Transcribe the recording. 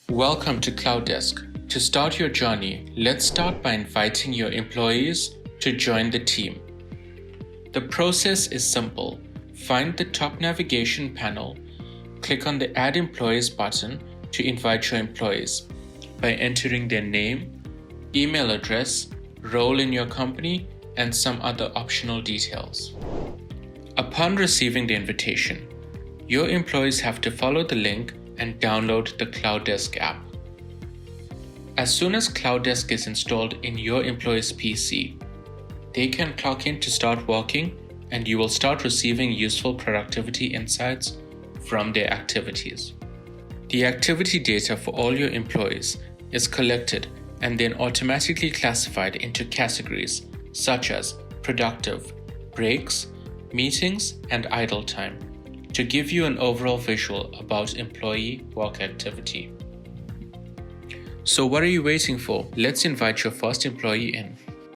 Welcome to CloudDesk. To start your journey, let's start by inviting your employees to join the team. The process is simple. Find the top navigation panel, click on the Add Employees button to invite your employees by entering their name, email address, role in your company, and some other optional details. Upon receiving the invitation, your employees have to follow the link and download the CloudDesk app. As soon as CloudDesk is installed in your employee's PC, they can clock in to start working, and you will start receiving useful productivity insights from their activities. The activity data for all your employees is collected and then automatically classified into categories such as productive, breaks, meetings, and idle time to give you an overall visual about employee work activity. So what are you waiting for? Let's invite your first employee in.